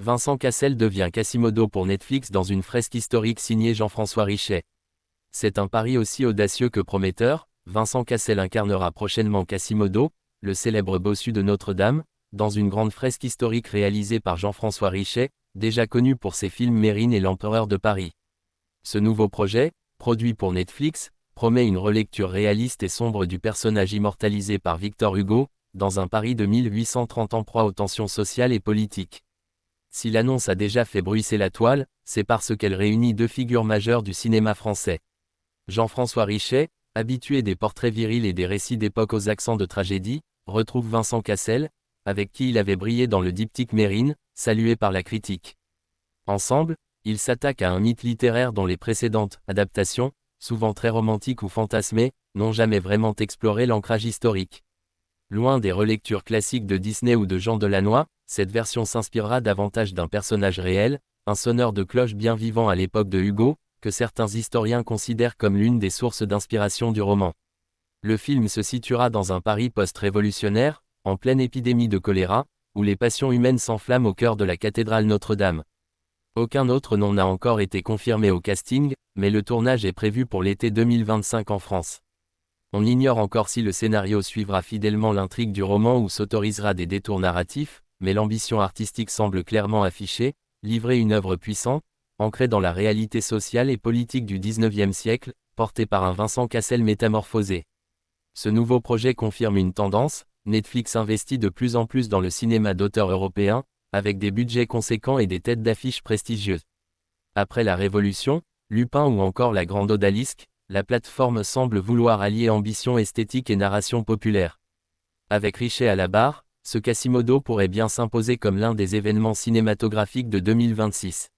Vincent Cassel devient Quasimodo pour Netflix dans une fresque historique signée Jean-François Richet. C'est un pari aussi audacieux que prometteur. Vincent Cassel incarnera prochainement Quasimodo, le célèbre bossu de Notre-Dame, dans une grande fresque historique réalisée par Jean-François Richet, déjà connu pour ses films Mérine et l'Empereur de Paris. Ce nouveau projet, produit pour Netflix, promet une relecture réaliste et sombre du personnage immortalisé par Victor Hugo, dans un Paris de 1830 en proie aux tensions sociales et politiques. Si l'annonce a déjà fait bruisser la toile, c'est parce qu'elle réunit deux figures majeures du cinéma français. Jean-François Richet, habitué des portraits virils et des récits d'époque aux accents de tragédie, retrouve Vincent Cassel, avec qui il avait brillé dans le diptyque Mérine, salué par la critique. Ensemble, ils s'attaquent à un mythe littéraire dont les précédentes adaptations, souvent très romantiques ou fantasmées, n'ont jamais vraiment exploré l'ancrage historique. Loin des relectures classiques de Disney ou de Jean Delannoy, cette version s'inspirera davantage d'un personnage réel, un sonneur de cloche bien vivant à l'époque de Hugo, que certains historiens considèrent comme l'une des sources d'inspiration du roman. Le film se situera dans un Paris post-révolutionnaire, en pleine épidémie de choléra, où les passions humaines s'enflamment au cœur de la cathédrale Notre-Dame. Aucun autre nom n'a encore été confirmé au casting, mais le tournage est prévu pour l'été 2025 en France. On ignore encore si le scénario suivra fidèlement l'intrigue du roman ou s'autorisera des détours narratifs, mais l'ambition artistique semble clairement affichée, livrer une œuvre puissante, ancrée dans la réalité sociale et politique du XIXe siècle, portée par un Vincent Cassel métamorphosé. Ce nouveau projet confirme une tendance, Netflix investit de plus en plus dans le cinéma d'auteur européen, avec des budgets conséquents et des têtes d'affiche prestigieuses. Après La Révolution, Lupin ou encore La Grande Odalisque, la plateforme semble vouloir allier ambition esthétique et narration populaire. Avec Richet à la barre, ce Quasimodo pourrait bien s'imposer comme l'un des événements cinématographiques de 2026.